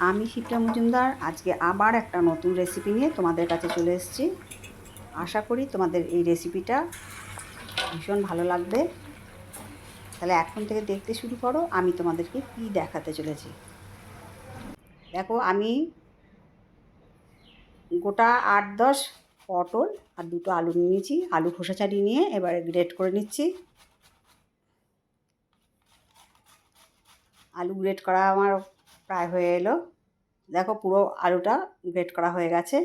আমি শিপ্রা মজুমদার আজকে আবার একটা নতুন রেসিপি নিয়ে তোমাদের কাছে চলে এসেছি। আশা করি তোমাদের এই রেসিপিটা ভীষণ ভালো লাগবে। তাহলে এখন থেকে দেখতে শুরু করো আমি তোমাদেরকে কি দেখাতে চলেছি। দেখো, আমি গোটা 8-10 পটল আর 2টো আলু নিয়েছি। আলু খোসা ছাড়িয়ে নিয়ে এবারে গ্রেট করে নিচ্ছি। আলু গ্রেট করা আমার প্রায় হয়ে এলো। দেখো, পুরো আলুটা গ্রেট করা হয়ে গেছে।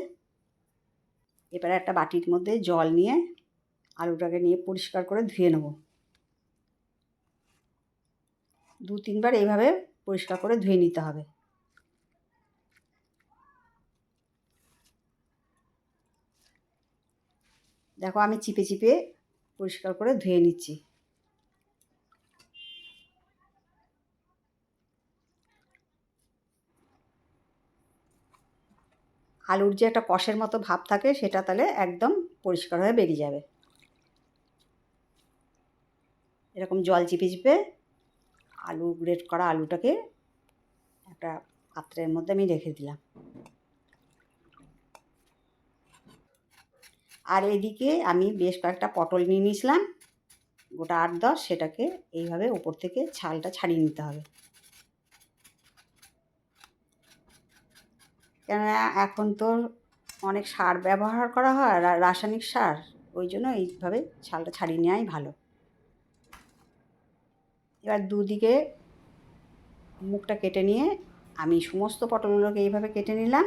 এবারে একটা বাটির মধ্যে জল নিয়ে আলুটাকে নিয়ে পরিষ্কার করে ধুয়ে নেব। 2-3 বার এইভাবে পরিষ্কার করে ধুয়ে নিতে হবে। দেখো, আমি চিপে চিপে পরিষ্কার করে ধুয়ে নিচ্ছি। আলুর যে একটা কষের মতো ভাব থাকে সেটা তাহলে একদম পরিষ্কার হয়ে বেরিয়ে যাবে। এরকম জল চিপে চিপে আলু গ্রেট করা আলুটাকে একটা পাত্রের মধ্যে আমি রেখে দিলাম। আর এদিকে আমি বেশ কয়েকটা পটল নিয়ে নিয়েছিলাম, গোটা 8-10, সেটাকে এইভাবে উপর থেকে ছালটা ছাড়িয়ে নিতে হবে। কেননা এখন তো অনেক সার ব্যবহার করা হয়, রাসায়নিক সার, ওই জন্য এইভাবে ছালটা ছাড়িয়ে নেওয়াই ভালো। এবার দুদিকে মুখটা কেটে নিয়ে আমি সমস্ত পটলগুলোকে এইভাবে কেটে নিলাম।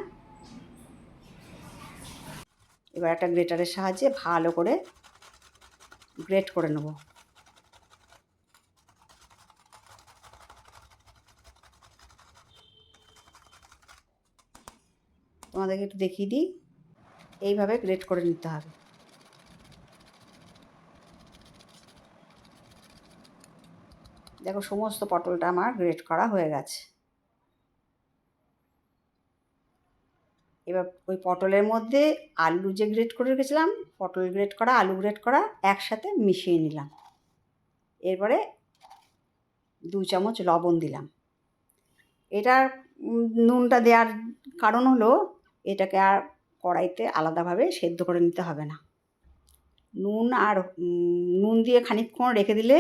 এবার একটা গ্রেটারের সাহায্যে ভালো করে গ্রেট করে নেব। তোমাদেরকে একটু দেখিয়ে দিই, এইভাবে গ্রেট করে নিতে হবে। দেখো, সমস্ত পটলটা আমার গ্রেট করা হয়ে গেছে। এবার ওই পটলের মধ্যে আলু যে গ্রেট করে রেখেছিলাম, পটল গ্রেট করা, আলু গ্রেট করা একসাথে মিশিয়ে নিলাম। এরপরে 2 চামচ লবণ দিলাম। এটার নুনটা দেওয়ার কারণ হলো এটাকে আর কড়াইতে আলাদাভাবে সেদ্ধ করে নিতে হবে না। নুন দিয়ে খানিকক্ষণ রেখে দিলে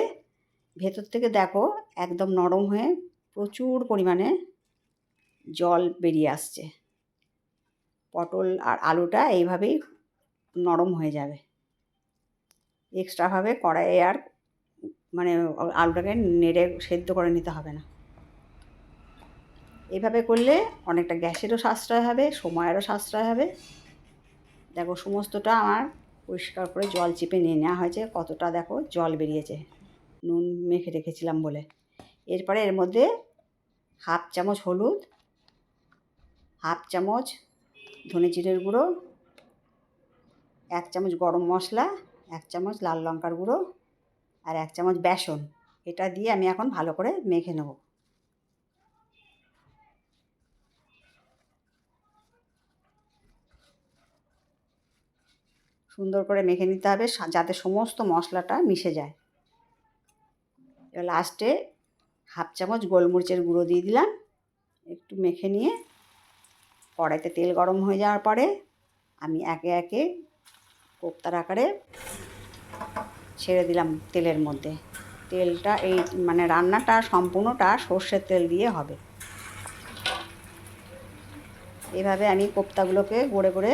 ভেতর থেকে দেখো একদম নরম হয়ে প্রচুর পরিমাণে জল বেরিয়ে আসছে। পটল আর আলুটা এইভাবেই নরম হয়ে যাবে। এক্সট্রাভাবে কড়াইয়ে আর আলুটাকে নেড়ে সেদ্ধ করে নিতে হবে না। এইভাবে করলে অনেকটা গ্যাসেরও সাশ্রয় হবে, সময়েরও সাশ্রয় হবে। দেখো, সমস্তটা আমার পরিষ্কার করে জল চিপে নিয়ে নেওয়া হয়েছে। কতটা দেখো জল বেরিয়েছে নুন মেখে রেখেছিলাম বলে। এরপরে এর মধ্যে 1/2 চামচ হলুদ, 1/2 চামচ ধনে জিরের গুঁড়ো, 1 চামচ গরম মশলা, 1 চামচ লাল লঙ্কার গুঁড়ো আর 1 চামচ বেসন, এটা দিয়ে আমি এখন ভালো করে মেখে নেব। সুন্দর করে মেখে নিতে হবে যাতে সমস্ত মশলাটা মিশে যায়। এবার লাস্টে 1/2 চামচ গোলমরিচের গুঁড়ো দিয়ে দিলাম। একটু মেখে নিয়ে কড়াইতে তেল গরম হয়ে যাওয়ার পরে আমি একে একে কোপ্তার আকারে ছেড়ে দিলাম তেলের মধ্যে। তেলটা রান্নাটা সম্পূর্ণটা সর্ষের তেল দিয়ে হবে। এভাবে আমি কোপ্তাগুলোকে গড়ে গড়ে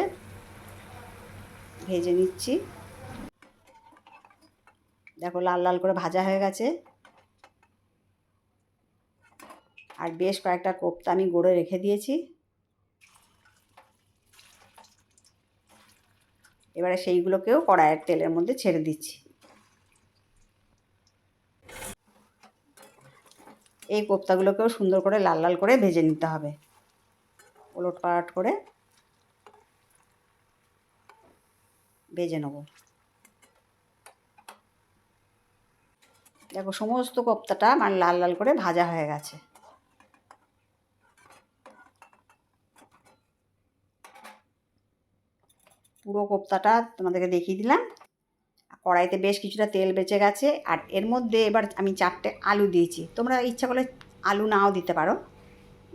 ভেজে নিচ্ছি। দেখো, লাল লাল করে ভাজা হয়ে গেছে। আর বেশ কয়েকটা কোপ্তা আমি গড়ে রেখে দিয়েছি। এবারে সেইগুলোকেও কড়াইয়ের তেলের মধ্যে ছেড়ে দিচ্ছি। এই কোপ্তাগুলোকেও সুন্দর করে লাল লাল করে ভেজে নিতে হবে, ওলট পালট করে ভেজে নেব। দেখো, সমস্ত কোপ্তাটা আমার লাল লাল করে ভাজা হয়ে গেছে। পুরো কোপ্তাটা তোমাদেরকে দেখিয়ে দিলাম। কড়াইতে বেশ কিছুটা তেল বেঁচে গেছে। আর এর মধ্যে এবার আমি 4টে আলু দিয়েছি। তোমরা ইচ্ছা করলে আলু নাও দিতে পারো।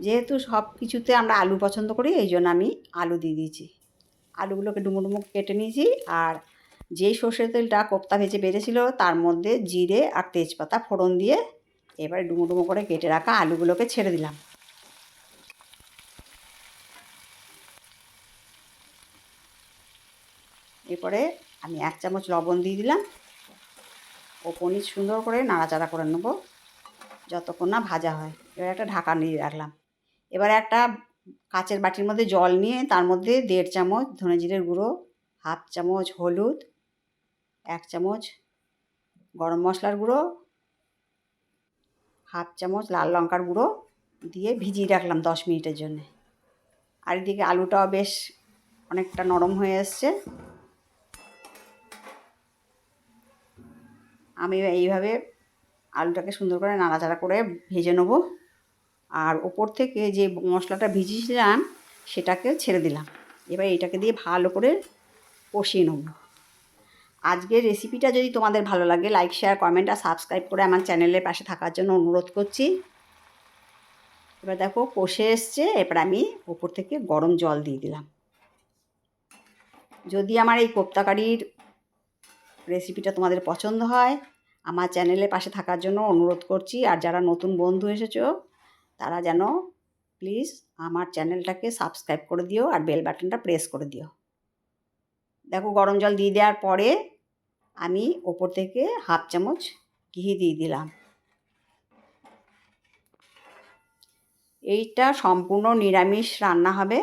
যেহেতু সব কিছুতে আমরা আলু পছন্দ করি এই জন্য আমি আলু দিয়ে দিয়েছি। আলুগুলোকে ডুমো ডুমো কেটে নিয়েছি। আর যেই সর্ষের তেলটা কোপ্তা ভেজে বেড়েছিল তার মধ্যে জিরে আর তেজপাতা ফোড়ন দিয়ে এবারে ডুমো ডুমো করে কেটে রাখা আলুগুলোকে ছেড়ে দিলাম। এরপরে আমি 1 চামচ লবণ দিয়ে দিলাম। ও পনির সুন্দর করে নাড়াচাড়া করে নেব যতক্ষণ না ভাজা হয়। এবার একটা ঢাকা দিয়ে রাখলাম। এবার একটা কাচের বাটির মধ্যে জল নিয়ে তার মধ্যে 1.5 চামচ ধনে জিরের গুঁড়ো, 1/2 চামচ হলুদ, 1 চামচ গরম মশলার গুঁড়ো, 1/2 চামচ লাল লঙ্কার গুঁড়ো দিয়ে ভিজিয়ে রাখলাম 10 মিনিটের জন্যে। আর এদিকে আলুটাও বেশ অনেকটা নরম হয়ে এসছে। আমি এইভাবে আলুটাকে সুন্দর করে নাড়াচাড়া করে ভেজে নেব। আর ওপর থেকে যে মশলাটা ভিজিয়েছিলাম সেটাকে ছেড়ে দিলাম। এবার এটাকে দিয়ে ভালো করে কষিয়ে নেব। আজকের রেসিপিটা যদি তোমাদের ভালো লাগে লাইক, শেয়ার, কমেন্ট আর সাবস্ক্রাইব করে আমার চ্যানেলের পাশে থাকার জন্য অনুরোধ করছি। এবার দেখো কষে এসছে। এবার আমি ওপর থেকে গরম জল দিয়ে দিলাম। যদি আমার এই কোপ্তা কারির রেসিপিটা তোমাদের পছন্দ হয় আমার চ্যানেলের পাশে থাকার জন্য অনুরোধ করছি। আর যারা নতুন বন্ধু এসেছো তারা যেন প্লিজ আমার চ্যানেলটাকে সাবস্ক্রাইব করে দিও আর বেল বাটনটা প্রেস করে দিও। দেখো গরম জল দিয়ে দেওয়ার পরে আমি ওপর থেকে 1/2 চামচ ঘি দিয়ে দিলাম। এইটা সম্পূর্ণ নিরামিষ রান্না হবে।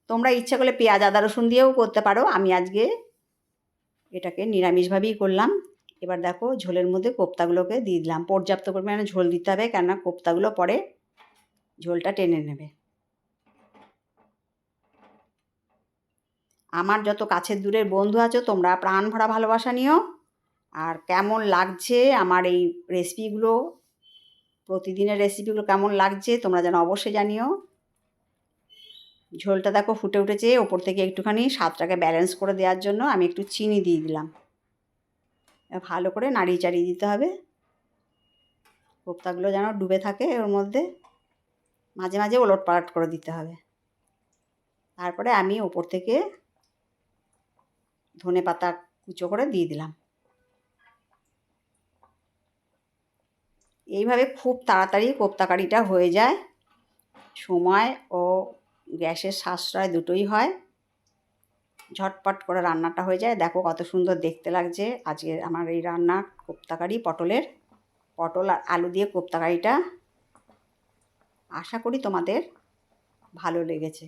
তোমরা ইচ্ছা করলে পেঁয়াজ আদা রসুন দিয়েও করতে পারো। আমি আজকে এটাকে নিরামিষভাবেই করলাম। এবার দেখো ঝোলের মধ্যে কোপ্তাগুলোকে দিয়ে দিলাম। পর্যাপ্ত পরিমাণে ঝোল দিতে হবে, কেননা কোপ্তাগুলো পরে ঝোলটা টেনে নেবে। আমার যত কাছের দূরের বন্ধু আছো তোমরা প্রাণ ভরা ভালোবাসা নিও। আর কেমন লাগছে আমার এই রেসিপিগুলো, প্রতিদিনের রেসিপিগুলো কেমন লাগছে তোমরা যেন অবশ্যই জানিও। ঝোলটা দেখো ফুটে উঠেছে। ওপর থেকে একটুখানি স্বাদটাকে ব্যালেন্স করে দেওয়ার জন্য আমি একটু চিনি দিয়ে দিলাম। ভালো করে নাড়িয়ে চাড়িয়ে দিতে হবে। কোপ্তাগুলো যেন ডুবে থাকে ওর মধ্যে, মাঝে মাঝে ওলট পালট করে দিতে হবে। তারপরে আমি ওপর থেকে ধনে পাতা কুচো করে দিয়ে দিলাম। এইভাবে খুব তাড়াতাড়ি কোপ্তা কারিটা হয়ে যায়। সময় ও গ্যাসের সাশ্রয় দুটোই হয়। ঝটপট করে রান্নাটা হয়ে যায়। দেখো কত সুন্দর দেখতে লাগছে আজকে আমার এই রান্না কোপ্তা কারি পটল আর আলু দিয়ে কোপ্তা কারিটা। আশা করি তোমাদের ভালো লেগেছে।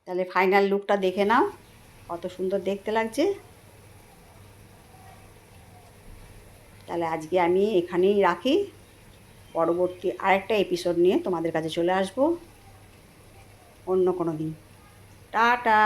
তাহলে ফাইনাল লুকটা দেখে নাও কত সুন্দর দেখতে লাগছে। তাহলে আজকে আমি এখানেই রাখি। পরবর্তী আরেকটা এপিসোড নিয়ে তোমাদের কাছে চলে আসবো অন্য কোনো দিন। টাটা।